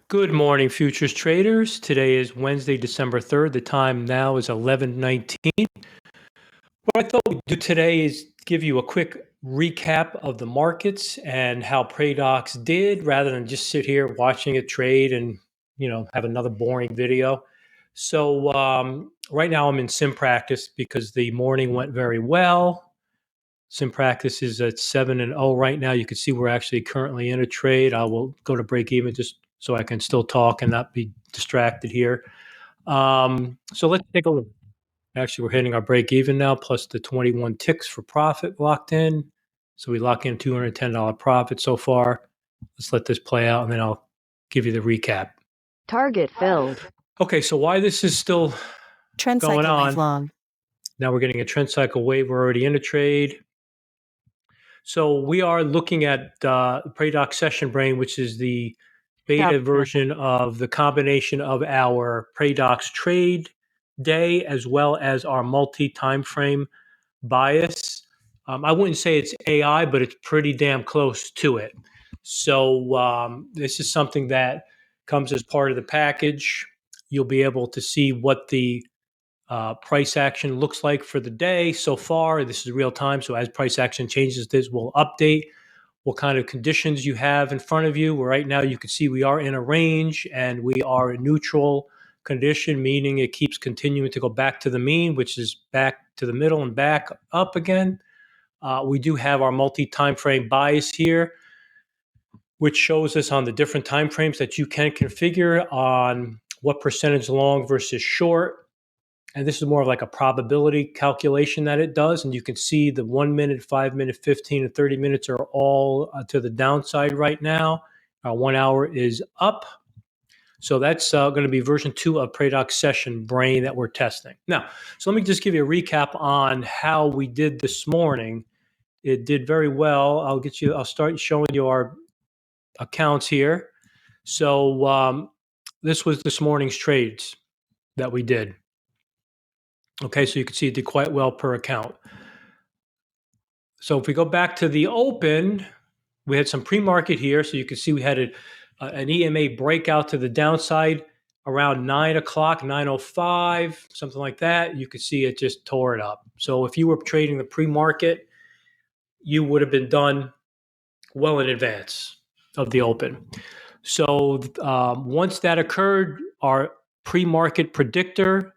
Good morning, futures traders. Today is Wednesday, December 3rd. The time now is 11:19. What I thought we'd do today is give you a quick recap of the markets and how Praedox did rather than just sit here watching it trade and, have another boring video. So right now I'm in sim practice because the morning went very well. Sim practice is at 7-0 right now. You can see we're actually currently in a trade. I will go to break even just so I can still talk and not be distracted here. So let's take a look. Actually, we're hitting our break even now, plus the 21 ticks for profit locked in. So we lock in $210 profit so far. Let's let this play out, and then I'll give you the recap. Target filled. Okay, so why this is still Trend going cycle on. wave long. Now we're getting a trend cycle wave. We're already in a trade. So we are looking at Praedox Session Brain, which is the beta version of the combination of our Praedox trade day as well as our multi-timeframe bias. I wouldn't say it's AI, but it's pretty damn close to it. So this is something that comes as part of the package. You'll be able to see what the price action looks like for the day so far. This is real time. So as price action changes, this will update what kind of conditions you have in front of you. Right now, you can see we are in a range and we are in neutral condition, meaning it keeps continuing to go back to the mean, which is back to the middle and back up again. We do have our multi-time frame bias here, which shows us on the different time frames that you can configure on what percentage long versus short. And this is more of like a probability calculation that it does. And you can see the 1 minute, 5 minute, 15, and 30 minutes are all to the downside right now. 1 hour is up. So that's going to be version 2 of Praedox Session Brain that we're testing. Now, so let me just give you a recap on how we did this morning. It did very well. I'll start showing you our accounts here. So this was this morning's trades that we did. Okay, so you can see it did quite well per account. So if we go back to the open, we had some pre-market here. So you can see we had an EMA breakout to the downside around 9 o'clock, 9:05, something like that. You could see it just tore it up. So if you were trading the pre-market, you would have been done well in advance of the open. So once that occurred, our pre-market predictor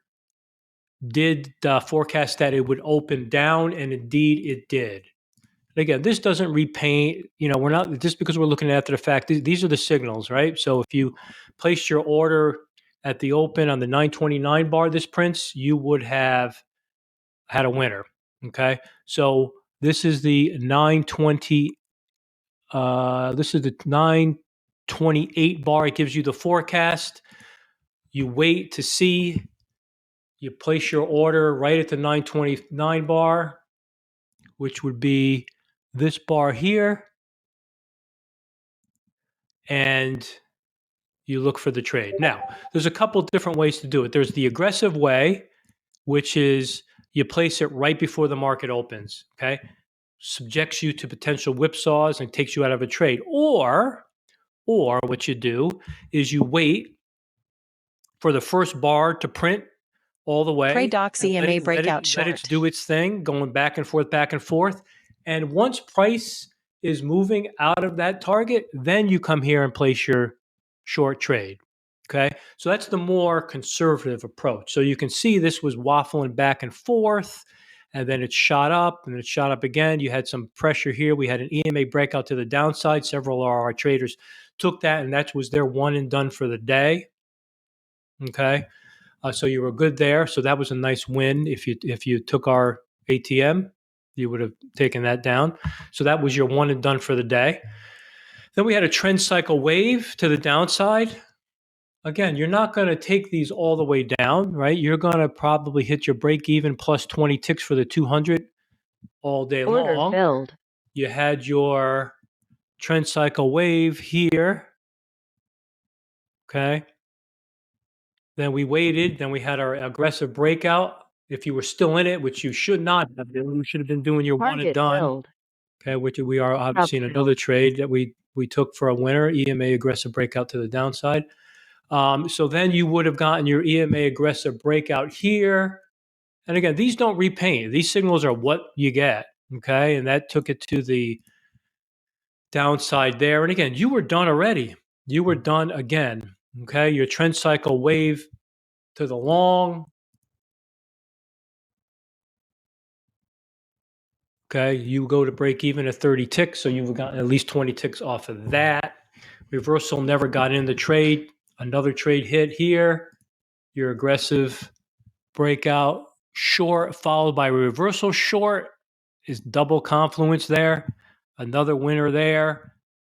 did forecast that it would open down, and indeed it did. And again, this doesn't repaint, we're not, just because we're looking after the fact, these are the signals, right? So if you placed your order at the open on the 929 bar, this prints, you would have had a winner, okay? So this is the 920, this is the 928 bar. It gives you the forecast. You wait to see. You place your order right at the 929 bar, which would be this bar here, and you look for the trade. Now, there's a couple different ways to do it. There's the aggressive way, which is you place it right before the market opens, okay? Subjects you to potential whipsaws and takes you out of a trade. Or what you do is you wait for the first bar to print all the way. Praedox EMA breakout short. Let it do its thing, going back and forth, back and forth. And once price is moving out of that target, then you come here and place your short trade. Okay. So that's the more conservative approach. So you can see this was waffling back and forth, and then it shot up and it shot up again. You had some pressure here. We had an EMA breakout to the downside. Several of our traders took that, and that was their one and done for the day. Okay. So you were good there. So that was a nice win. If you took our ATM, you would have taken that down. So that was your one and done for the day. Then we had a trend cycle wave to the downside. Again, you're not going to take these all the way down, right? You're going to probably hit your break even plus 20 ticks for the 200 all day Order long. filled. You had your trend cycle wave here. Okay. Then we waited. Then we had our aggressive breakout. If you were still in it, which you should not have been, you should have been doing your one and done. Filled. Okay, which we are obviously in another trade that we we took for a winner, EMA aggressive breakout to the downside. So then you would have gotten your EMA aggressive breakout here. And again, these don't repaint. These signals are what you get, okay? And that took it to the downside there. And again, you were done already. You were done again, okay? Your trend cycle wave to the long, okay? You go to break even at 30 ticks, so you've gotten at least 20 ticks off of that. Reversal never got in the trade. Another trade hit here. Your aggressive breakout short followed by reversal short is double confluence there. Another winner there.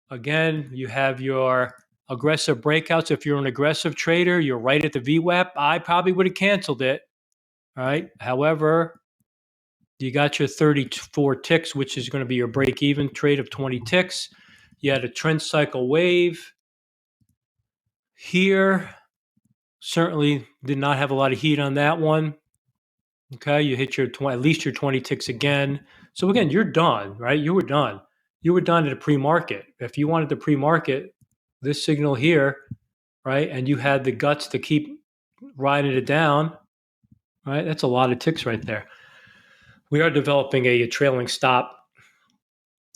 Again, you have your aggressive breakouts. If you're an aggressive trader, you're right at the VWAP. I probably would have canceled it. All right. However, you got your 34 ticks, which is going to be your break-even trade of 20 ticks. You had a trend cycle wave here. Certainly did not have a lot of heat on that one. Okay, you hit your at least your 20 ticks again. So again, you're done, right? You were done. You were done at a pre-market. If you wanted to pre-market this signal here, right, and you had the guts to keep riding it down, right, that's a lot of ticks right there. We are developing a trailing stop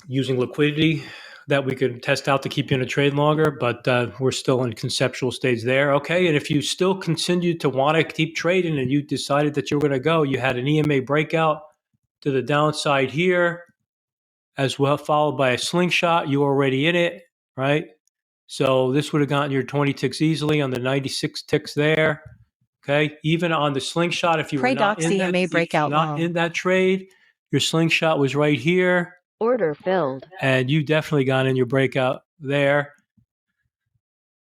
using liquidity that we could test out to keep you in a trade longer, but we're still in conceptual stage there. Okay, and if you still continue to want to keep trading and you decided that you were going to go, you had an EMA breakout to the downside here as well, followed by a slingshot. You were already in it, right? So this would have gotten your 20 ticks easily on the 96 ticks there. Okay, even on the slingshot, if you were not Praedox in EMA that, breakout not long. in that trade, your slingshot was right here. Order filled. And you definitely got in your breakout there.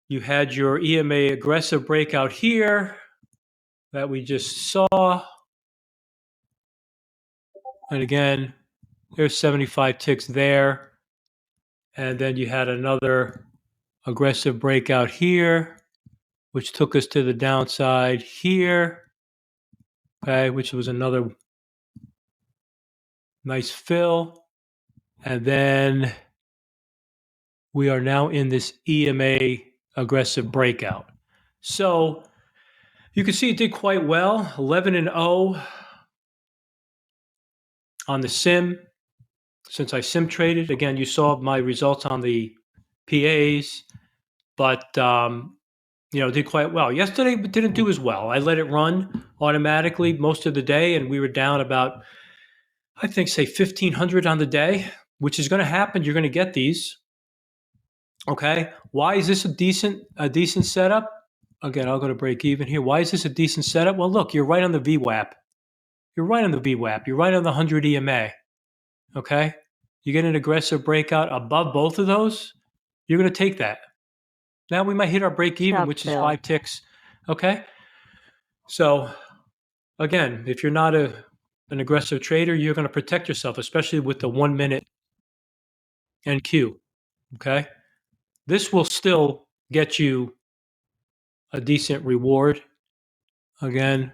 You had your EMA aggressive breakout here that we just saw. And again, there's 75 ticks there. And then you had another aggressive breakout here, which took us to the downside here. Okay, which was another nice fill. And then we are now in this EMA aggressive breakout. So you can see it did quite well, 11-0 on the sim. Since I sim traded, again, you saw my results on the PAs, but did quite well. Yesterday didn't do as well. I let it run automatically most of the day, and we were down about, I think, say 1,500 on the day, which is going to happen. You're going to get these. Okay, why is this a decent setup? Again, I'll go to break even here. Why is this a decent setup? Well, look, you're right on the VWAP. You're right on the VWAP. You're right on the 100 EMA. Okay, you get an aggressive breakout above both of those. You're going to take that. Now we might hit our break even, which is 5 ticks. Okay, so again, if you're not an aggressive trader, you're going to protect yourself, especially with the 1 minute NQ. Okay, this will still get you a decent reward. Again,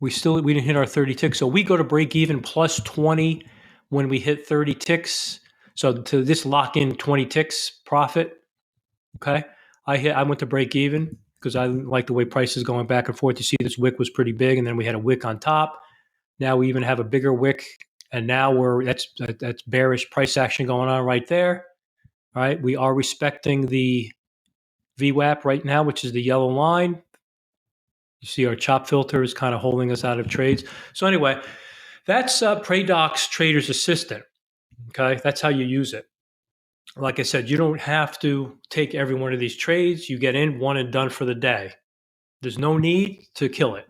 we didn't hit our 30 ticks, so we go to break even plus 20 when we hit 30 ticks. So to just lock in 20 ticks profit. Okay, I went to break even because I like the way prices going back and forth. You see, this wick was pretty big, and then we had a wick on top. Now we even have a bigger wick, and now that's bearish price action going on right there. All right, we are respecting the VWAP right now, which is the yellow line. You see our chop filter is kind of holding us out of trades. So anyway, that's Praedox Trader's Assistant. Okay, that's how you use it. Like I said, you don't have to take every one of these trades. You get in one and done for the day. There's no need to kill it.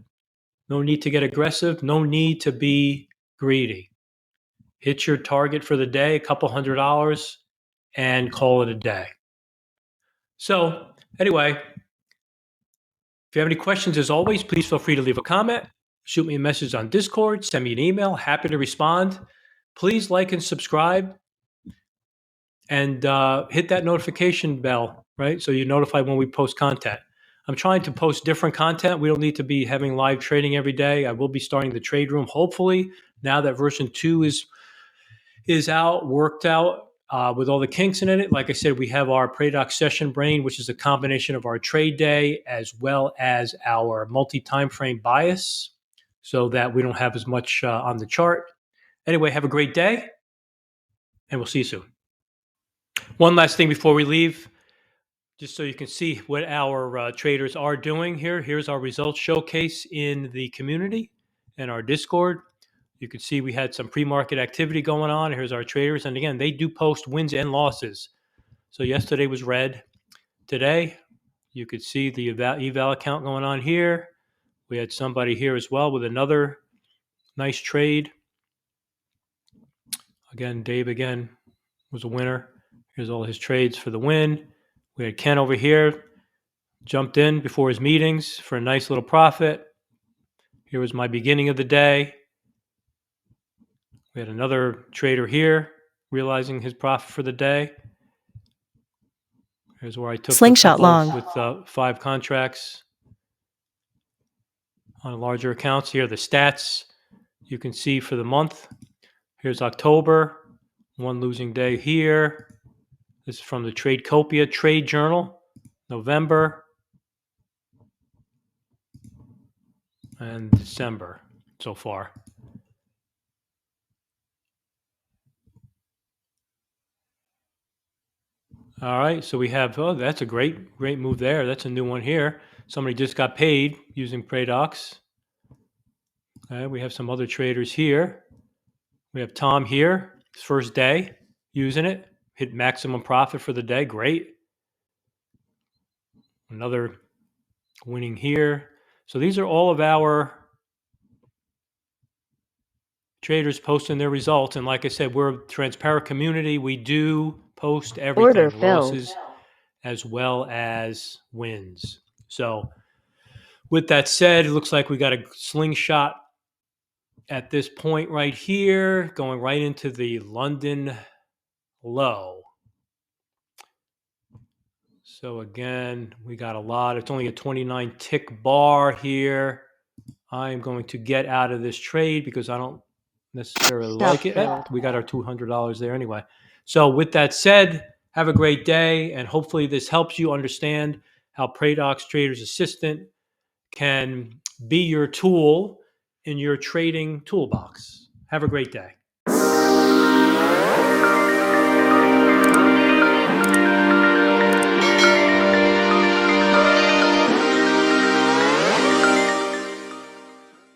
No need to get aggressive. No need to be greedy. Hit your target for the day, a couple $100, and call it a day. So anyway, if you have any questions, as always, please feel free to leave a comment. Shoot me a message on Discord. Send me an email. Happy to respond. Please like and subscribe. And hit that notification bell, right? So you're notified when we post content. I'm trying to post different content. We don't need to be having live trading every day. I will be starting the trade room, hopefully, now that version 2 is is out, worked out with all the kinks in it. Like I said, we have our Praedox session brain, which is a combination of our trade day as well as our multi-timeframe bias, so that we don't have as much on the chart. Anyway, have a great day, and we'll see you soon. One last thing before we leave, just so you can see what our traders are doing here. Here's our results showcase in the community and our Discord. You can see we had some pre-market activity going on. Here's our traders. And again, they do post wins and losses. So yesterday was red. Today, you could see the eval account going on here. We had somebody here as well with another nice trade. Again, Dave again was a winner. Here's all his trades for the win. We had Ken over here, jumped in before his meetings for a nice little profit. Here was my beginning of the day. We had another trader here realizing his profit for the day. Here's where I took Slingshot long with 5 contracts on larger accounts. Here are the stats you can see for the month. Here's October, 1 losing day here. This is from the Tradecopia Trade Journal, November, and December so far. All right, so we have, oh, that's a great move there. That's a new one here. Somebody just got paid using Praedox. Okay, we have some other traders here. We have Tom here, his first day using it, hit maximum profit for the day. Great. Another winning here. So these are all of our traders posting their results. And like I said, we're a transparent community. We do post everything, Order filled. losses as well as wins. So with that said, it looks like we got a slingshot at this point right here, going right into the London low. So again, we got a lot. It's only a 29 tick bar here. I am going to get out of this trade because I don't necessarily like it. We got our $200 there anyway. So with that said, have a great day, and hopefully this helps you understand how Praedox Trader's Assistant can be your tool in your trading toolbox. Have a great day.